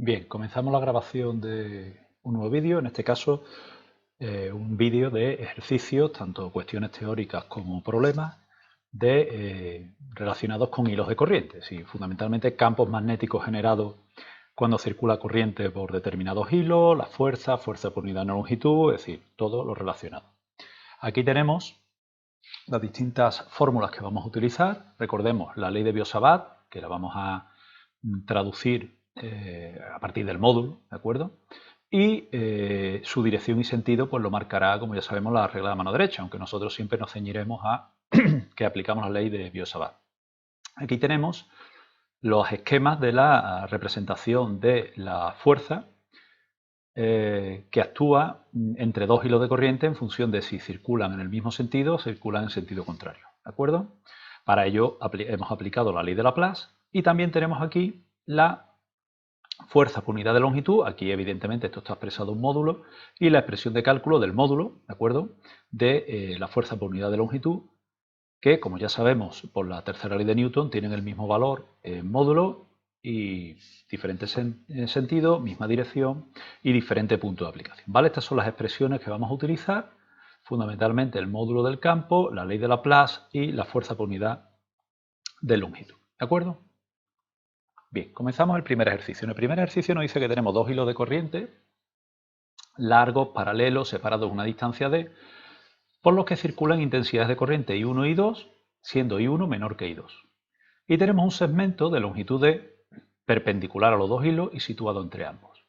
Bien, comenzamos la grabación de un nuevo vídeo, en este caso un vídeo de ejercicios, tanto cuestiones teóricas como problemas relacionados con hilos de corriente, sí, fundamentalmente campos magnéticos generados cuando circula corriente por determinados hilos, la fuerza por unidad de longitud, es decir, todo lo relacionado. Aquí tenemos las distintas fórmulas que vamos a utilizar. Recordemos la ley de Biot-Savart, que la vamos a traducir a partir del módulo, ¿de acuerdo? Y su dirección y sentido pues lo marcará, como ya sabemos, la regla de mano derecha, aunque nosotros siempre nos ceñiremos a que aplicamos la ley de Biot-Savart. Aquí tenemos los esquemas de la representación de la fuerza que actúa entre dos hilos de corriente en función de si circulan en el mismo sentido o circulan en sentido contrario, ¿de acuerdo? Para ello hemos aplicado la ley de Laplace y también tenemos aquí la fuerza por unidad de longitud, aquí evidentemente esto está expresado en módulo, y la expresión de cálculo del módulo, ¿de acuerdo? De la fuerza por unidad de longitud, que como ya sabemos por la tercera ley de Newton tienen el mismo valor en módulo y diferente sentido, misma dirección y diferente punto de aplicación, ¿vale? Estas son las expresiones que vamos a utilizar, fundamentalmente el módulo del campo, la ley de Laplace y la fuerza por unidad de longitud, ¿de acuerdo? Bien, comenzamos el primer ejercicio. En el primer ejercicio nos dice que tenemos dos hilos de corriente largos, paralelos, separados a una distancia d, por los que circulan intensidades de corriente I1 y I2, siendo I1 menor que I2. Y tenemos un segmento de longitud d perpendicular a los dos hilos y situado entre ambos.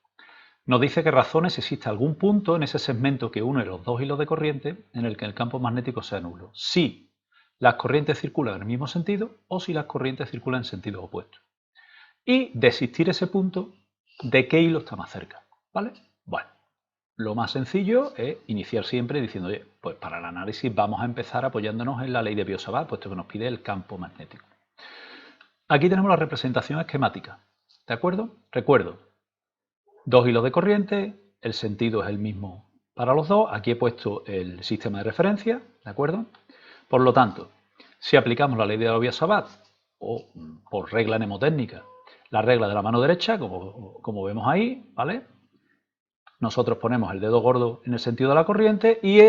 Nos dice que razones si existe algún punto en ese segmento que une los dos hilos de corriente en el que el campo magnético sea nulo, si las corrientes circulan en el mismo sentido o si las corrientes circulan en sentido opuesto. Y de existir ese punto, ¿de qué hilo está más cerca? ¿Vale? Bueno, lo más sencillo es iniciar siempre diciendo, oye, pues para el análisis vamos a empezar apoyándonos en la ley de Biot-Savart, puesto que nos pide el campo magnético. Aquí tenemos la representación esquemática, ¿de acuerdo? Recuerdo, dos hilos de corriente, el sentido es el mismo para los dos, aquí he puesto el sistema de referencia, ¿de acuerdo? Por lo tanto, si aplicamos la ley de Biot-Savart o por regla mnemotécnica, la regla de la mano derecha, como vemos ahí, ¿vale? Nosotros ponemos el dedo gordo en el sentido de la corriente y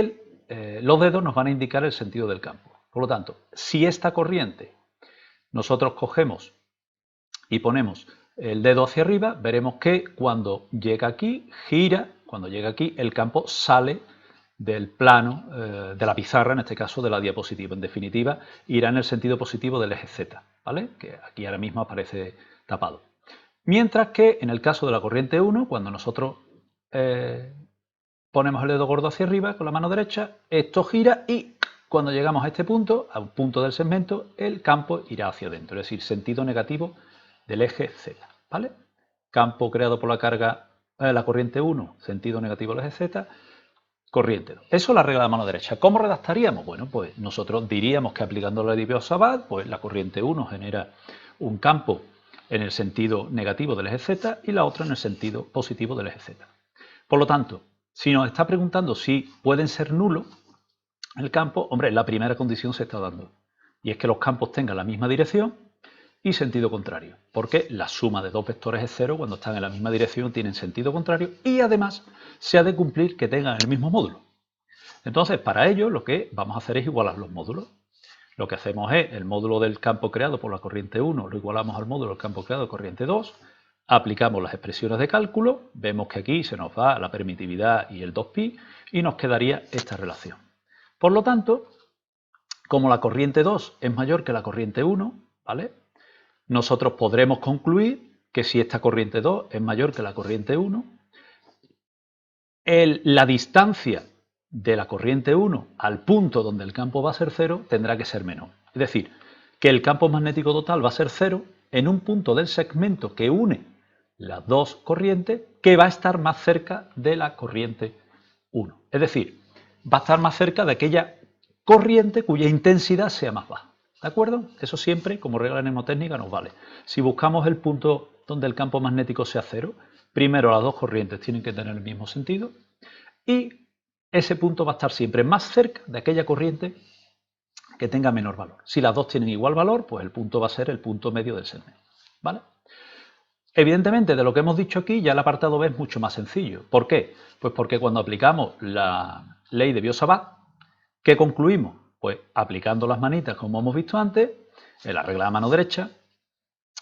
los dedos nos van a indicar el sentido del campo. Por lo tanto, si esta corriente nosotros cogemos y ponemos el dedo hacia arriba, veremos que cuando llega aquí, gira, cuando llega aquí, el campo sale del plano de la pizarra, en este caso de la diapositiva. En definitiva, irá en el sentido positivo del eje Z, ¿vale? Que aquí ahora mismo aparece tapado. Mientras que en el caso de la corriente 1, cuando nosotros ponemos el dedo gordo hacia arriba con la mano derecha, esto gira y cuando llegamos a este punto, a un punto del segmento, el campo irá hacia adentro, es decir, sentido negativo del eje Z, ¿vale? Campo creado por la carga, la corriente 1, sentido negativo del eje Z, corriente 2. Eso es la regla de la mano derecha. ¿Cómo redactaríamos? Bueno, pues nosotros diríamos que aplicando la ley de Biot-Savart, pues la corriente 1 genera un campo en el sentido negativo del eje Z y la otra en el sentido positivo del eje Z. Por lo tanto, si nos está preguntando si pueden ser nulos el campo, hombre, la primera condición se está dando. Y es que los campos tengan la misma dirección y sentido contrario. Porque la suma de dos vectores es cero cuando están en la misma dirección, tienen sentido contrario y además se ha de cumplir que tengan el mismo módulo. Entonces, para ello lo que vamos a hacer es igualar los módulos. Lo que hacemos es el módulo del campo creado por la corriente 1 lo igualamos al módulo del campo creado por corriente 2, aplicamos las expresiones de cálculo, vemos que aquí se nos va la permitividad y el 2pi y nos quedaría esta relación. Por lo tanto, como la corriente 2 es mayor que la corriente 1, ¿vale? Nosotros podremos concluir que si esta corriente 2 es mayor que la corriente 1, la distancia de la corriente 1 al punto donde el campo va a ser 0 tendrá que ser menor. Es decir, que el campo magnético total va a ser 0 en un punto del segmento que une las dos corrientes que va a estar más cerca de la corriente 1. Es decir, va a estar más cerca de aquella corriente cuya intensidad sea más baja. ¿De acuerdo? Eso siempre, como regla mnemotécnica, nos vale. Si buscamos el punto donde el campo magnético sea 0, primero las dos corrientes tienen que tener el mismo sentido y ese punto va a estar siempre más cerca de aquella corriente que tenga menor valor. Si las dos tienen igual valor, pues el punto va a ser el punto medio del segmento, ¿vale? Evidentemente, de lo que hemos dicho aquí, ya el apartado B es mucho más sencillo. ¿Por qué? Pues porque cuando aplicamos la ley de Biot-Savart, ¿qué concluimos? Pues aplicando las manitas, como hemos visto antes, en la regla de mano derecha,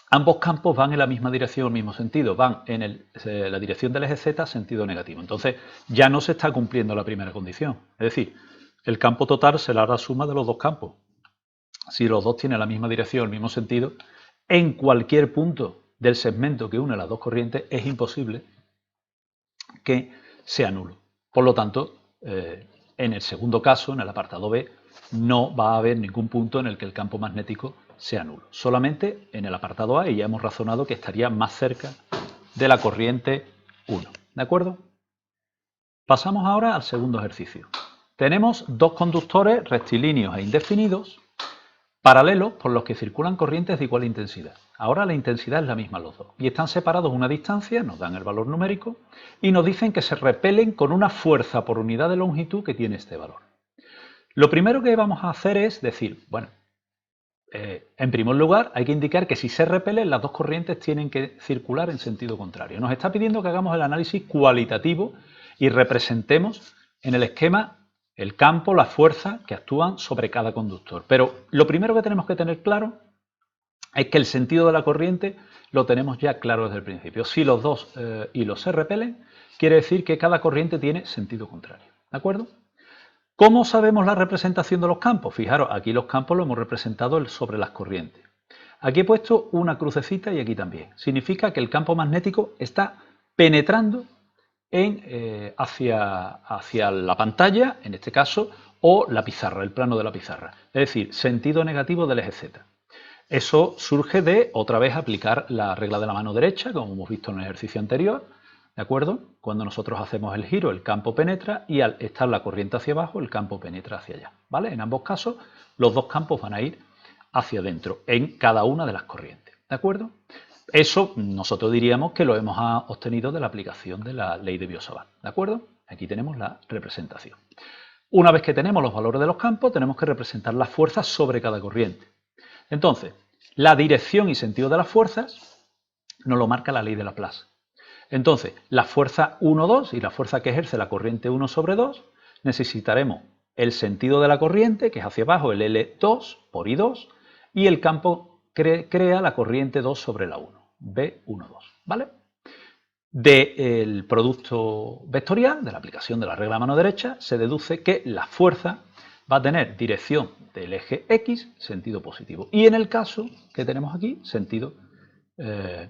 ambos campos van en la misma dirección, en el mismo sentido, van en la dirección del eje Z, sentido negativo. Entonces, ya no se está cumpliendo la primera condición. Es decir, el campo total será la suma de los dos campos. Si los dos tienen la misma dirección, el mismo sentido, en cualquier punto del segmento que une las dos corrientes es imposible que sea nulo. Por lo tanto, en el segundo caso, en el apartado B, no va a haber ningún punto en el que el campo magnético sea nulo. Solamente en el apartado A, y ya hemos razonado que estaría más cerca de la corriente 1. ¿De acuerdo? Pasamos ahora al segundo ejercicio. Tenemos dos conductores rectilíneos e indefinidos paralelos por los que circulan corrientes de igual intensidad. Ahora la intensidad es la misma los dos y están separados una distancia, nos dan el valor numérico y nos dicen que se repelen con una fuerza por unidad de longitud que tiene este valor. Lo primero que vamos a hacer es decir, bueno, en primer lugar hay que indicar que si se repelen las dos corrientes tienen que circular en sentido contrario. Nos está pidiendo que hagamos el análisis cualitativo y representemos en el esquema el campo, la fuerza que actúan sobre cada conductor. Pero lo primero que tenemos que tener claro es que el sentido de la corriente lo tenemos ya claro desde el principio. Si los dos hilos se repelen, quiere decir que cada corriente tiene sentido contrario. ¿De acuerdo? ¿Cómo sabemos la representación de los campos? Fijaros, aquí los campos lo hemos representado sobre las corrientes. Aquí he puesto una crucecita y aquí también. Significa que el campo magnético está penetrando hacia la pantalla, en este caso, o la pizarra, el plano de la pizarra. Es decir, sentido negativo del eje Z. Eso surge de, otra vez, aplicar la regla de la mano derecha, como hemos visto en el ejercicio anterior, ¿de acuerdo? Cuando nosotros hacemos el giro, el campo penetra y al estar la corriente hacia abajo, el campo penetra hacia allá, ¿vale? En ambos casos, los dos campos van a ir hacia adentro, en cada una de las corrientes, ¿de acuerdo? Eso nosotros diríamos que lo hemos obtenido de la aplicación de la ley de Biot-Savart, ¿de acuerdo? Aquí tenemos la representación. Una vez que tenemos los valores de los campos, tenemos que representar las fuerzas sobre cada corriente. Entonces, la dirección y sentido de las fuerzas nos lo marca la ley de Laplace. Entonces, la fuerza 1, 2 y la fuerza que ejerce la corriente 1 sobre 2, necesitaremos el sentido de la corriente, que es hacia abajo, el L2 por I2, y el campo crea la corriente 2 sobre la 1, B12, ¿vale? Del producto vectorial, de la aplicación de la regla de mano derecha, se deduce que la fuerza va a tener dirección del eje X, sentido positivo, y en el caso que tenemos aquí, sentido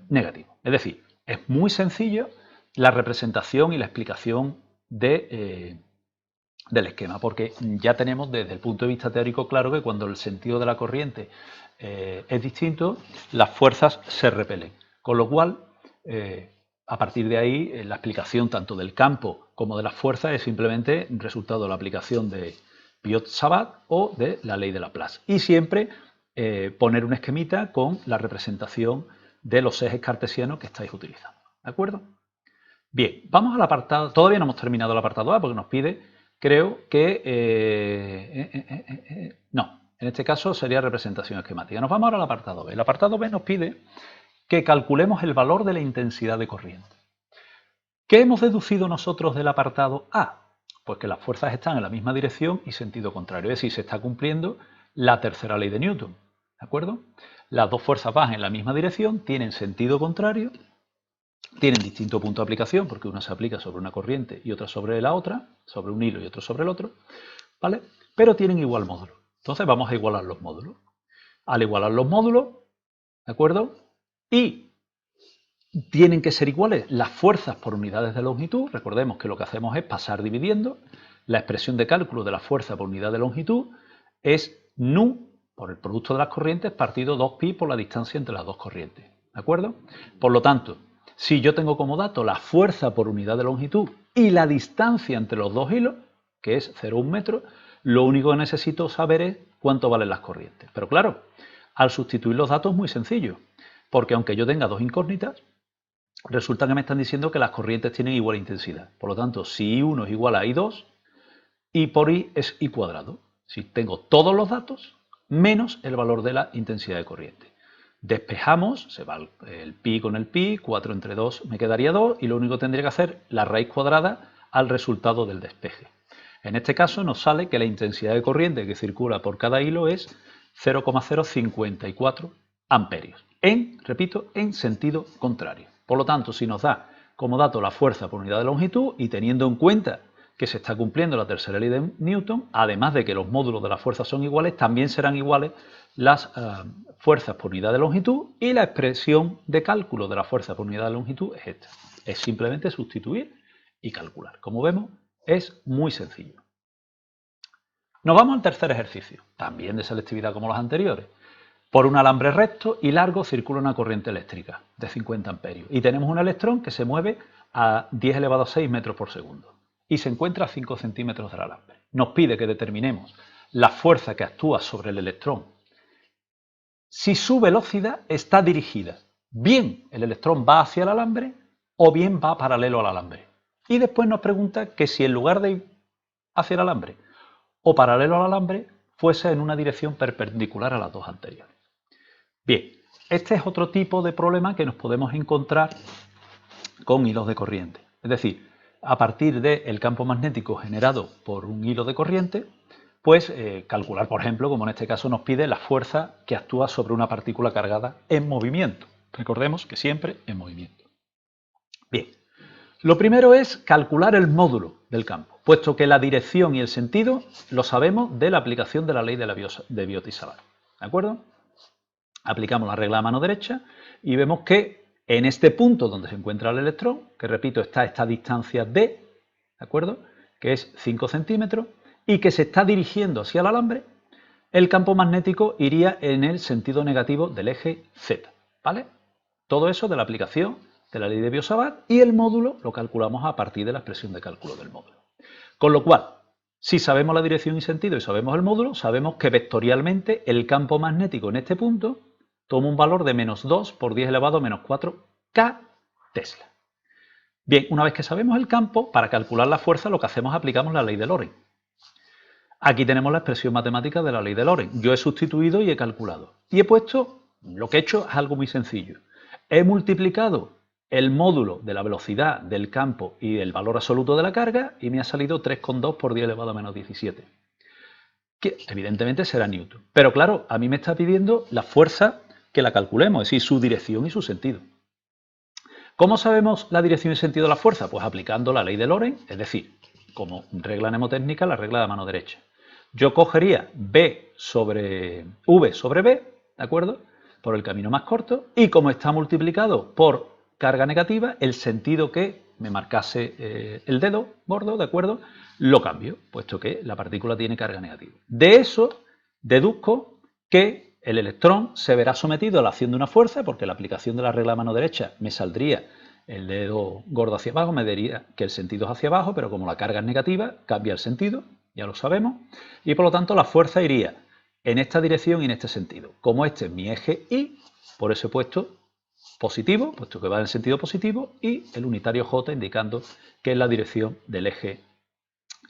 negativo. Es decir, es muy sencillo la representación y la explicación del esquema, porque ya tenemos desde el punto de vista teórico claro que cuando el sentido de la corriente es distinto, las fuerzas se repelen. Con lo cual, a partir de ahí, la explicación tanto del campo como de las fuerzas es simplemente resultado de la aplicación de Biot-Savart o de la ley de Laplace. Y siempre poner un esquemita con la representación de los ejes cartesianos que estáis utilizando. ¿De acuerdo? Bien, vamos al apartado. Todavía no hemos terminado el apartado A porque nos pide, creo que... no, en este caso sería representación esquemática. Nos vamos ahora al apartado B. El apartado B nos pide que calculemos el valor de la intensidad de corriente. ¿Qué hemos deducido nosotros del apartado A? Pues que las fuerzas están en la misma dirección y sentido contrario. Es decir, se está cumpliendo la tercera ley de Newton. ¿De acuerdo? Las dos fuerzas van en la misma dirección, tienen sentido contrario, tienen distinto punto de aplicación, porque una se aplica sobre una corriente y otra sobre la otra, sobre un hilo y otro sobre el otro, ¿vale? Pero tienen igual módulo. Entonces vamos a igualar los módulos. Al igualar los módulos, ¿de acuerdo? Y tienen que ser iguales las fuerzas por unidades de longitud. Recordemos que lo que hacemos es pasar dividiendo. La expresión de cálculo de la fuerza por unidad de longitud es nu por el producto de las corrientes partido 2pi por la distancia entre las dos corrientes. ¿De acuerdo? Por lo tanto, si yo tengo como dato la fuerza por unidad de longitud y la distancia entre los dos hilos, que es 0,1 metro, lo único que necesito saber es cuánto valen las corrientes. Pero claro, al sustituir los datos es muy sencillo, porque aunque yo tenga dos incógnitas, resulta que me están diciendo que las corrientes tienen igual intensidad. Por lo tanto, si I1 es igual a I2, I por I es I cuadrado. Si tengo todos los datos, menos el valor de la intensidad de corriente. Despejamos, se va el pi con el pi, 4 entre 2 me quedaría 2 y lo único que tendría que hacer la raíz cuadrada al resultado del despeje. En este caso nos sale que la intensidad de corriente que circula por cada hilo es 0,054 amperios. Repito, en sentido contrario. Por lo tanto, si nos da como dato la fuerza por unidad de longitud y teniendo en cuenta que se está cumpliendo la tercera ley de Newton, además de que los módulos de la fuerza son iguales, también serán iguales las fuerzas por unidad de longitud y la expresión de cálculo de la fuerza por unidad de longitud es esta. Es simplemente sustituir y calcular. Como vemos, es muy sencillo. Nos vamos al tercer ejercicio, también de selectividad como los anteriores. Por un alambre recto y largo circula una corriente eléctrica de 50 amperios y tenemos un electrón que se mueve a 10 elevado a 6 metros por segundo y se encuentra a 5 centímetros del alambre. Nos pide que determinemos la fuerza que actúa sobre el electrón si su velocidad está dirigida. Bien el electrón va hacia el alambre o bien va paralelo al alambre. Y después nos pregunta que si en lugar de ir hacia el alambre o paralelo al alambre fuese en una dirección perpendicular a las dos anteriores. Bien, este es otro tipo de problema que nos podemos encontrar con hilos de corriente. Es decir, a partir del campo magnético generado por un hilo de corriente, pues calcular, por ejemplo, como en este caso nos pide la fuerza que actúa sobre una partícula cargada en movimiento. Recordemos que siempre en movimiento. Bien, lo primero es calcular el módulo del campo, puesto que la dirección y el sentido lo sabemos de la aplicación de la ley de Biot y Savart. ¿De acuerdo? Aplicamos la regla a mano derecha y vemos que en este punto donde se encuentra el electrón, que repito está a esta distancia d, ¿de acuerdo?, que es 5 centímetros, y que se está dirigiendo hacia el alambre, el campo magnético iría en el sentido negativo del eje Z, ¿vale? Todo eso de la aplicación de la ley de Biot-Savart y el módulo lo calculamos a partir de la expresión de cálculo del módulo. Con lo cual, si sabemos la dirección y sentido y sabemos el módulo, sabemos que vectorialmente el campo magnético en este punto toma un valor de menos 2 por 10 elevado a menos 4 K Tesla. Bien, una vez que sabemos el campo, para calcular la fuerza lo que hacemos es aplicamos la ley de Lorentz. Aquí tenemos la expresión matemática de la ley de Lorentz. Yo he sustituido y he calculado. Y he puesto, lo que he hecho es algo muy sencillo. He multiplicado el módulo de la velocidad del campo y el valor absoluto de la carga y me ha salido 3,2 por 10 elevado a menos 17. Que evidentemente será Newton. Pero claro, a mí me está pidiendo la fuerza que la calculemos, es decir, su dirección y su sentido. ¿Cómo sabemos la dirección y sentido de la fuerza? Pues aplicando la ley de Lorentz, es decir, como regla mnemotécnica, la regla de mano derecha. Yo cogería V sobre B, ¿de acuerdo?, por el camino más corto, y como está multiplicado por carga negativa, el sentido que me marcase el dedo gordo, ¿de acuerdo?, lo cambio, puesto que la partícula tiene carga negativa. De eso deduzco que el electrón se verá sometido a la acción de una fuerza, porque la aplicación de la regla de mano derecha me saldría el dedo gordo hacia abajo, me diría que el sentido es hacia abajo, pero como la carga es negativa, cambia el sentido, ya lo sabemos, y por lo tanto la fuerza iría en esta dirección y en este sentido. Como este es mi eje Y, por eso he puesto positivo, puesto que va en el sentido positivo, y el unitario J indicando que es la dirección del eje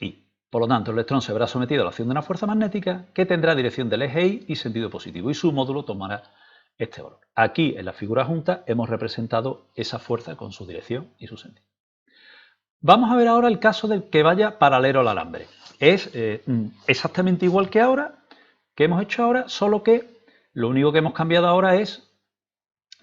Y. Por lo tanto, el electrón se verá sometido a la acción de una fuerza magnética que tendrá dirección del eje Y y sentido positivo, y su módulo tomará este valor. Aquí, en la figura junta, hemos representado esa fuerza con su dirección y su sentido. Vamos a ver ahora el caso del que vaya paralelo al alambre. Es exactamente igual que ahora, que hemos hecho ahora, solo que lo único que hemos cambiado ahora es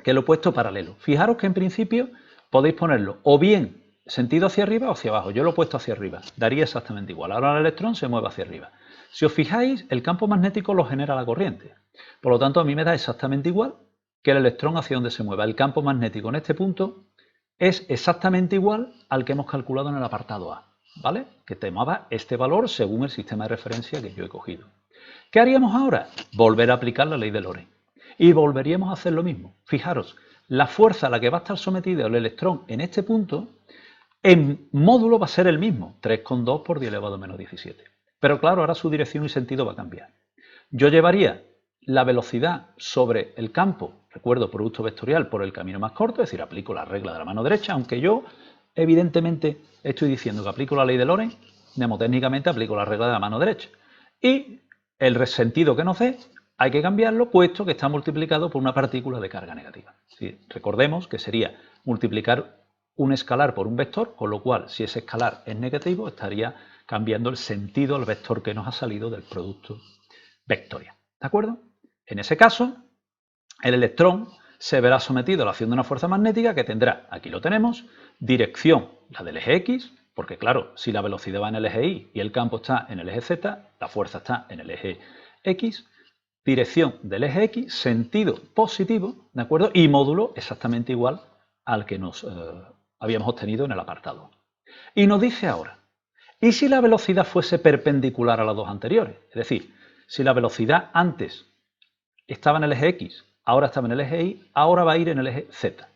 que lo he puesto paralelo. Fijaros que en principio podéis ponerlo o bien sentido hacia arriba o hacia abajo. Yo lo he puesto hacia arriba, daría exactamente igual. Ahora el electrón se mueve hacia arriba. Si os fijáis, el campo magnético lo genera la corriente. Por lo tanto, a mí me da exactamente igual que el electrón hacia donde se mueva. El campo magnético en este punto es exactamente igual al que hemos calculado en el apartado A, ¿vale?, que tomaba este valor según el sistema de referencia que yo he cogido. ¿Qué haríamos ahora? Volver a aplicar la ley de Lorentz. Y volveríamos a hacer lo mismo. Fijaros, la fuerza a la que va a estar sometido el electrón en este punto, en módulo va a ser el mismo, 3,2 por 10 elevado a menos 17. Pero claro, ahora su dirección y sentido va a cambiar. Yo llevaría la velocidad sobre el campo, recuerdo, producto vectorial por el camino más corto, es decir, aplico la regla de la mano derecha, aunque yo evidentemente estoy diciendo que aplico la ley de Lorentz, mnemotécnicamente aplico la regla de la mano derecha. Y el sentido que nos dé, hay que cambiarlo puesto que está multiplicado por una partícula de carga negativa. ¿Sí? Recordemos que sería multiplicar un escalar por un vector, con lo cual si ese escalar es negativo estaría cambiando el sentido al vector que nos ha salido del producto vectorial. ¿De acuerdo? En ese caso, el electrón se verá sometido a la acción de una fuerza magnética que tendrá, aquí lo tenemos, dirección, la del eje X, porque claro, si la velocidad va en el eje Y y el campo está en el eje Z, la fuerza está en el eje X, dirección del eje X, sentido positivo, ¿de acuerdo? Y módulo exactamente igual al que nos habíamos obtenido en el apartado. Y nos dice ahora, ¿y si la velocidad fuese perpendicular a las dos anteriores? Es decir, si la velocidad antes estaba en el eje X, ahora estaba en el eje Y, ahora va a ir en el eje Z.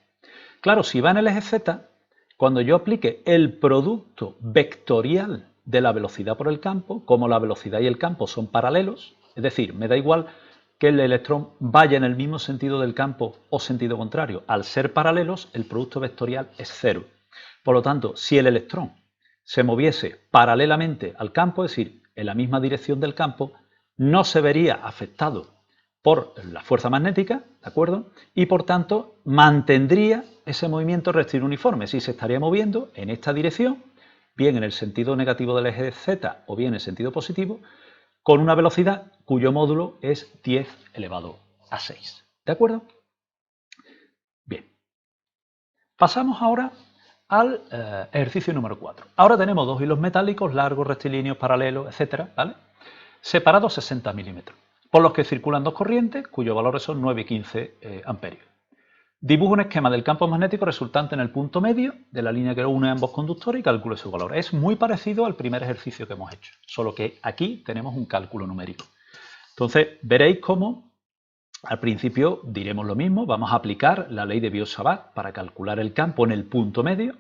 Claro, si va en el eje Z, cuando yo aplique el producto vectorial de la velocidad por el campo, como la velocidad y el campo son paralelos, es decir, me da igual que el electrón vaya en el mismo sentido del campo o sentido contrario. Al ser paralelos, el producto vectorial es cero. Por lo tanto, si el electrón se moviese paralelamente al campo, es decir, en la misma dirección del campo, no se vería afectado por la fuerza magnética, ¿de acuerdo? Y por tanto mantendría ese movimiento rectilíneo uniforme, si se estaría moviendo en esta dirección, bien en el sentido negativo del eje Z o bien en el sentido positivo, con una velocidad cuyo módulo es 10 elevado a 6. ¿De acuerdo? Bien. Pasamos ahora al ejercicio número 4. Ahora tenemos dos hilos metálicos largos, rectilíneos, paralelos, etcétera, ¿vale? Separados 60 milímetros, por los que circulan dos corrientes cuyos valores son 9 y 15 amperios. Dibujo un esquema del campo magnético resultante en el punto medio de la línea que une ambos conductores y calcule su valor. Es muy parecido al primer ejercicio que hemos hecho, solo que aquí tenemos un cálculo numérico. Entonces, veréis cómo al principio diremos lo mismo, vamos a aplicar la ley de Biot-Savart para calcular el campo en el punto medio,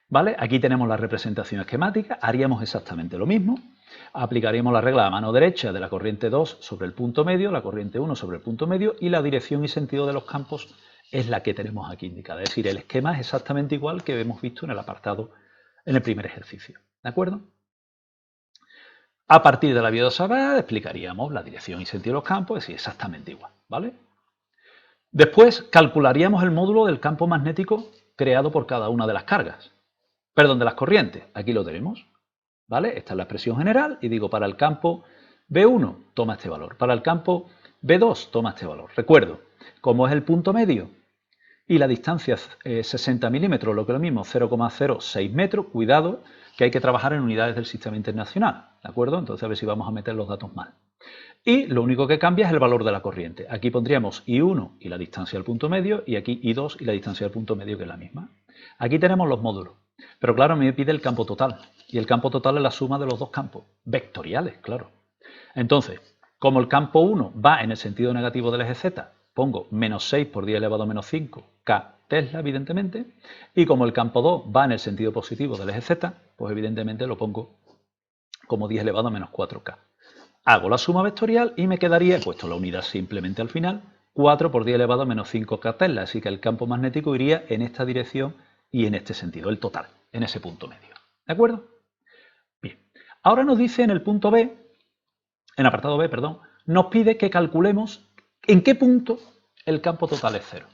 ¿vale? Aquí tenemos la representación esquemática, haríamos exactamente lo mismo. Aplicaríamos la regla a mano derecha de la corriente 2 sobre el punto medio, la corriente 1 sobre el punto medio y la dirección y sentido de los campos es la que tenemos aquí indicada. Es decir, el esquema es exactamente igual que hemos visto en el apartado, en el primer ejercicio. ¿De acuerdo? A partir de la Biot-Savart explicaríamos la dirección y sentido de los campos, es decir, exactamente igual, ¿vale? Después calcularíamos el módulo del campo magnético creado por cada una de las cargas. Perdón, de las corrientes. Aquí lo tenemos. ¿Vale? Esta es la expresión general y digo, para el campo B1 toma este valor, para el campo B2 toma este valor. Recuerdo, como es el punto medio y la distancia es 60 milímetros, lo que es lo mismo, 0,06 metros, cuidado que hay que trabajar en unidades del sistema internacional, ¿de acuerdo? Entonces a ver si vamos a meter los datos mal. Y lo único que cambia es el valor de la corriente. Aquí pondríamos I1 y la distancia del punto medio y aquí I2 y la distancia del punto medio que es la misma. Aquí tenemos los módulos. Pero claro, me pide el campo total. Y el campo total es la suma de los dos campos, vectoriales, claro. Entonces, como el campo 1 va en el sentido negativo del eje Z, pongo menos 6 por 10 elevado a menos 5 K Tesla, evidentemente. Y como el campo 2 va en el sentido positivo del eje Z, pues evidentemente lo pongo como 10 elevado a menos 4K. Hago la suma vectorial y me quedaría, he puesto la unidad simplemente al final, 4 por 10 elevado a menos 5K Tesla. Así que el campo magnético iría en esta dirección y en este sentido, el total, en ese punto medio. ¿De acuerdo? Bien. Ahora nos dice en el punto B, en el apartado B, perdón, nos pide que calculemos en qué punto el campo total es cero.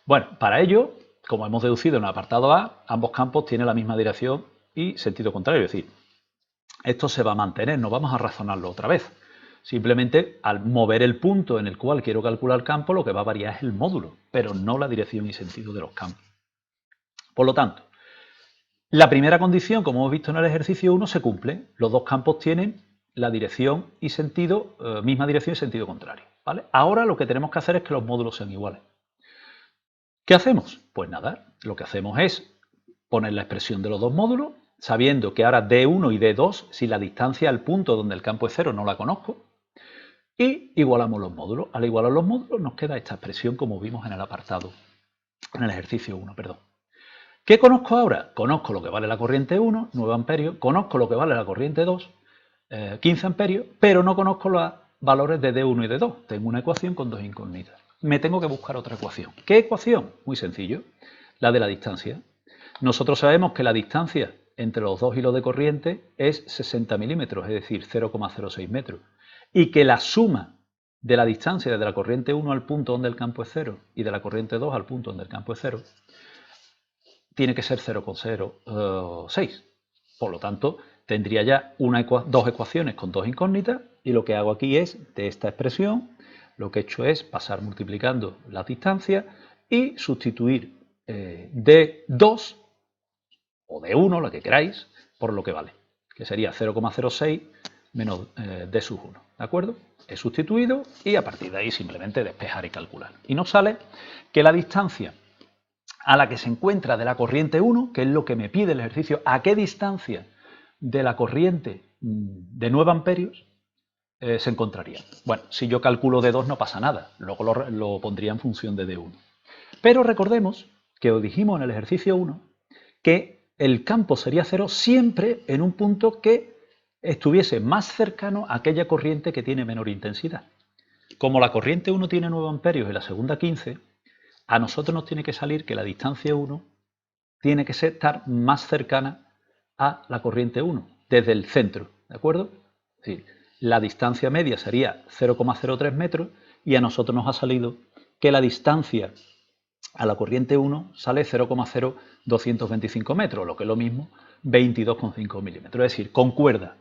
Bueno, para ello, como hemos deducido en el apartado A, ambos campos tienen la misma dirección y sentido contrario. Es decir, esto se va a mantener, no vamos a razonarlo otra vez. Simplemente al mover el punto en el cual quiero calcular el campo, lo que va a variar es el módulo, pero no la dirección y sentido de los campos. Por lo tanto, la primera condición, como hemos visto en el ejercicio 1, se cumple. Los dos campos tienen la dirección y sentido, misma dirección y sentido contrario, ¿vale? Ahora lo que tenemos que hacer es que los módulos sean iguales. ¿Qué hacemos? Pues nada, lo que hacemos es poner la expresión de los dos módulos, sabiendo que ahora D1 y D2, si la distancia al punto donde el campo es cero no la conozco, y igualamos los módulos. Al igualar los módulos nos queda esta expresión como vimos en el apartado, en el ejercicio 1, perdón. ¿Qué conozco ahora? Conozco lo que vale la corriente 1, 9 amperios, conozco lo que vale la corriente 2, 15 amperios, pero no conozco los valores de D1 y D2. Tengo una ecuación con dos incógnitas. Me tengo que buscar otra ecuación. ¿Qué ecuación? Muy sencillo, la de la distancia. Nosotros sabemos que la distancia entre los dos hilos de corriente es 60 milímetros, es decir, 0,06 metros, y que la suma de la distancia desde la corriente 1 al punto donde el campo es 0 y de la corriente 2 al punto donde el campo es 0, tiene que ser 0,06. Por lo tanto, tendría ya dos ecuaciones con dos incógnitas, y lo que hago aquí es, de esta expresión, lo que he hecho es pasar multiplicando las distancias y sustituir de 2 o de 1, la que queráis, por lo que vale, que sería 0,06 menos d sub 1, ¿de acuerdo? He sustituido y a partir de ahí simplemente despejar y calcular. Y nos sale que la distancia a la que se encuentra de la corriente 1, que es lo que me pide el ejercicio, a qué distancia de la corriente de 9 amperios se encontraría. Bueno, si yo calculo D2 no pasa nada, luego lo pondría en función de D1. Pero recordemos que os dijimos en el ejercicio 1 que el campo sería 0 siempre en un punto que estuviese más cercano a aquella corriente que tiene menor intensidad. Como la corriente 1 tiene 9 amperios y la segunda 15, a nosotros nos tiene que salir que la distancia 1 tiene que estar más cercana a la corriente 1, desde el centro, ¿de acuerdo? Es decir, la distancia media sería 0,03 metros y a nosotros nos ha salido que la distancia a la corriente 1 sale 0,0225 metros, lo que es lo mismo, 22,5 milímetros. Es decir, concuerda.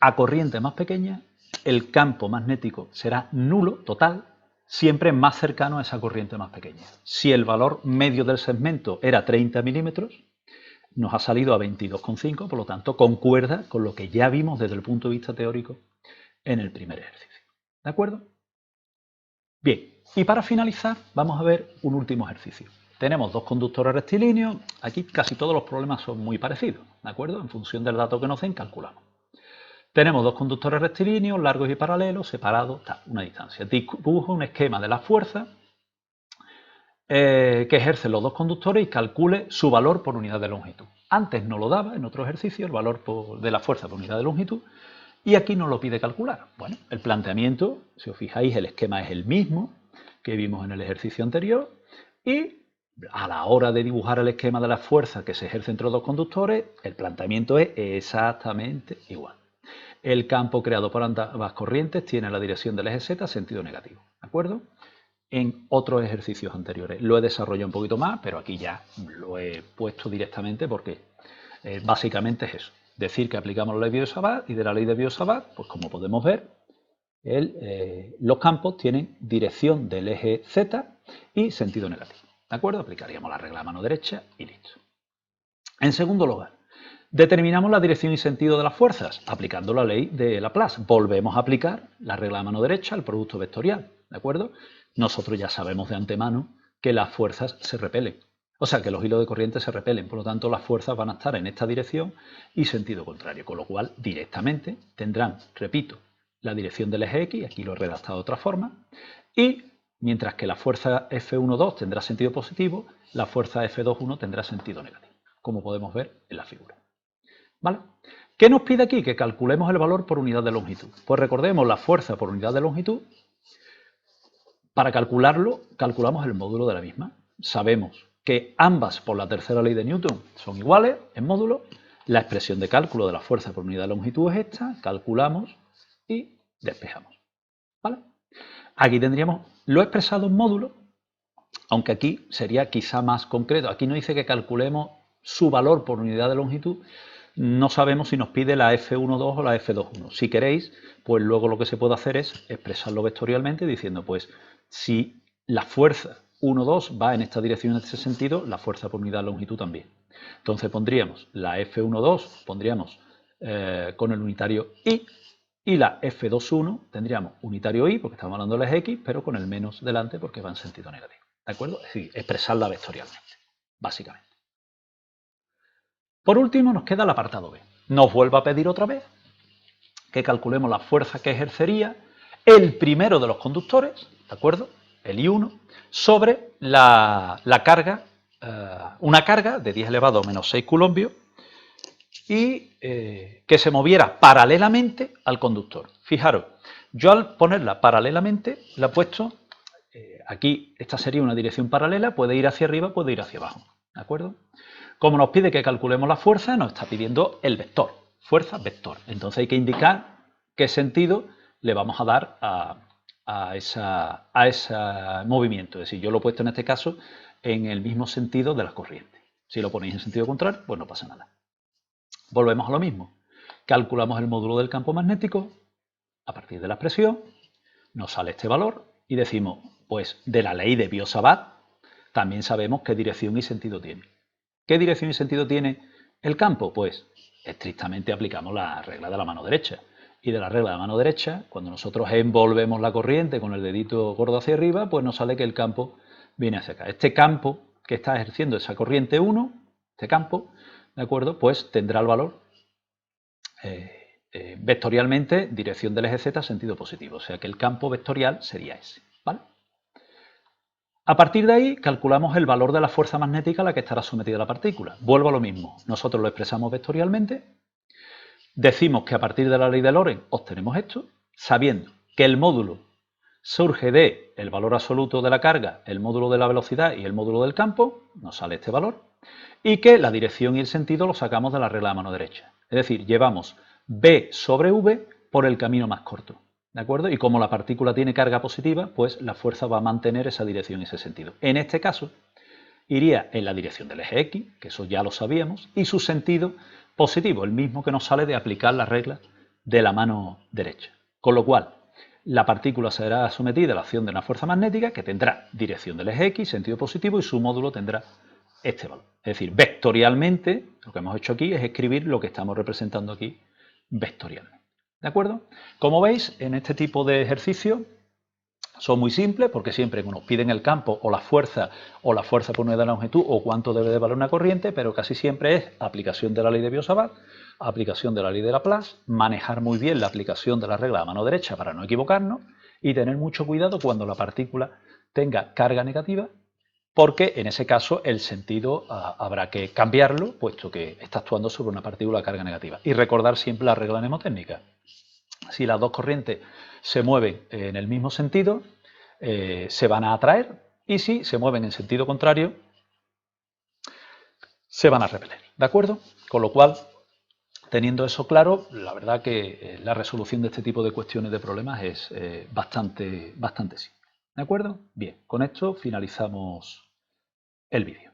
A corriente más pequeña, el campo magnético será nulo, total, siempre más cercano a esa corriente más pequeña. Si el valor medio del segmento era 30 milímetros, nos ha salido a 22,5, por lo tanto, concuerda con lo que ya vimos desde el punto de vista teórico en el primer ejercicio. ¿De acuerdo? Bien, y para finalizar, vamos a ver un último ejercicio. Tenemos dos conductores rectilíneos, aquí casi todos los problemas son muy parecidos, ¿de acuerdo? En función del dato que nos den, calculamos. Tenemos dos conductores rectilíneos, largos y paralelos, separados, una distancia. Dibujo un esquema de la fuerza que ejercen los dos conductores y calcule su valor por unidad de longitud. Antes no lo daba en otro ejercicio, el valor de la fuerza por unidad de longitud, y aquí nos lo pide calcular. Bueno, el planteamiento, si os fijáis, el esquema es el mismo que vimos en el ejercicio anterior, y a la hora de dibujar el esquema de la fuerza que se ejerce entre los dos conductores, el planteamiento es exactamente igual. El campo creado por ambas corrientes tiene la dirección del eje Z sentido negativo, ¿de acuerdo? En otros ejercicios anteriores lo he desarrollado un poquito más, pero aquí ya lo he puesto directamente porque básicamente es eso. Decir que aplicamos la ley de Biot-Savart, y de la ley de Biot-Savart, pues como podemos ver, los campos tienen dirección del eje Z y sentido negativo. ¿De acuerdo? Aplicaríamos la regla a mano derecha y listo. En segundo lugar, determinamos la dirección y sentido de las fuerzas aplicando la ley de Laplace. Volvemos a aplicar la regla a mano derecha al producto vectorial. ¿De acuerdo? Nosotros ya sabemos de antemano que las fuerzas se repelen. O sea, que los hilos de corriente se repelen, por lo tanto las fuerzas van a estar en esta dirección y sentido contrario, con lo cual directamente tendrán, repito, la dirección del eje X, aquí lo he redactado de otra forma, y mientras que la fuerza F1,2 tendrá sentido positivo, la fuerza F2,1 tendrá sentido negativo, como podemos ver en la figura. ¿Vale? ¿Qué nos pide aquí? Que calculemos el valor por unidad de longitud. Pues recordemos la fuerza por unidad de longitud. Para calcularlo, calculamos el módulo de la misma. Sabemos que ambas por la tercera ley de Newton son iguales en módulo. La expresión de cálculo de la fuerza por unidad de longitud es esta. Calculamos y despejamos. ¿Vale? Aquí tendríamos lo expresado en módulo, aunque aquí sería quizá más concreto. Aquí nos dice que calculemos su valor por unidad de longitud. No sabemos si nos pide la F1,2 o la F2,1. Si queréis, pues luego lo que se puede hacer es expresarlo vectorialmente diciendo, pues, si la fuerza 1,2 va en esta dirección, en este sentido, la fuerza por unidad de longitud también. Entonces pondríamos la F1,2, pondríamos con el unitario I, y la F2,1 tendríamos unitario I, porque estamos hablando del eje X, pero con el menos delante porque va en sentido negativo. ¿De acuerdo? Es decir, expresarla vectorialmente, básicamente. Por último, nos queda el apartado B. Nos vuelve a pedir otra vez que calculemos la fuerza que ejercería el primero de los conductores, ¿de acuerdo? El I1, sobre la carga, una carga de 10 elevado a menos 6 coulombios y que se moviera paralelamente al conductor. Fijaros, yo al ponerla paralelamente la he puesto, aquí esta sería una dirección paralela, puede ir hacia arriba, puede ir hacia abajo, ¿de acuerdo? Como nos pide que calculemos la fuerza, nos está pidiendo el vector, fuerza vector. Entonces hay que indicar qué sentido le vamos a dar a ese movimiento. Es decir, yo lo he puesto en este caso en el mismo sentido de las corrientes. Si lo ponéis en sentido contrario, pues no pasa nada. Volvemos a lo mismo. Calculamos el módulo del campo magnético a partir de la expresión, nos sale este valor y decimos, pues de la ley de Biot-Savart también sabemos qué dirección y sentido tiene. ¿Qué dirección y sentido tiene el campo? Pues estrictamente aplicamos la regla de la mano derecha. Y de la regla de la mano derecha, cuando nosotros envolvemos la corriente con el dedito gordo hacia arriba, pues nos sale que el campo viene hacia acá. Este campo que está ejerciendo esa corriente 1, este campo, ¿de acuerdo? Pues tendrá el valor vectorialmente, dirección del eje Z, sentido positivo. O sea que el campo vectorial sería ese, ¿vale? A partir de ahí calculamos el valor de la fuerza magnética a la que estará sometida la partícula. Vuelvo a lo mismo, nosotros lo expresamos vectorialmente, decimos que a partir de la ley de Lorentz obtenemos esto, sabiendo que el módulo surge de el valor absoluto de la carga, el módulo de la velocidad y el módulo del campo, nos sale este valor, y que la dirección y el sentido lo sacamos de la regla de mano derecha. Es decir, llevamos B sobre V por el camino más corto. ¿De acuerdo? Y como la partícula tiene carga positiva, pues la fuerza va a mantener esa dirección y ese sentido. En este caso, iría en la dirección del eje X, que eso ya lo sabíamos, y su sentido positivo, el mismo que nos sale de aplicar la regla de la mano derecha. Con lo cual, la partícula será sometida a la acción de una fuerza magnética que tendrá dirección del eje X, sentido positivo, y su módulo tendrá este valor. Es decir, vectorialmente, lo que hemos hecho aquí es escribir lo que estamos representando aquí vectorialmente. ¿De acuerdo? Como veis, en este tipo de ejercicios son muy simples porque siempre nos piden el campo o la fuerza por unidad de longitud o cuánto debe de valer una corriente, pero casi siempre es aplicación de la ley de Biot-Savart, aplicación de la ley de Laplace, manejar muy bien la aplicación de la regla de mano derecha para no equivocarnos y tener mucho cuidado cuando la partícula tenga carga negativa, porque en ese caso el sentido habrá que cambiarlo, puesto que está actuando sobre una partícula de carga negativa. Y recordar siempre la regla mnemotécnica. Si las dos corrientes se mueven en el mismo sentido, se van a atraer, y si se mueven en sentido contrario, se van a repeler. ¿De acuerdo? Con lo cual, teniendo eso claro, la verdad que la resolución de este tipo de cuestiones de problemas es bastante simple. ¿De acuerdo? Bien, con esto finalizamos el vídeo.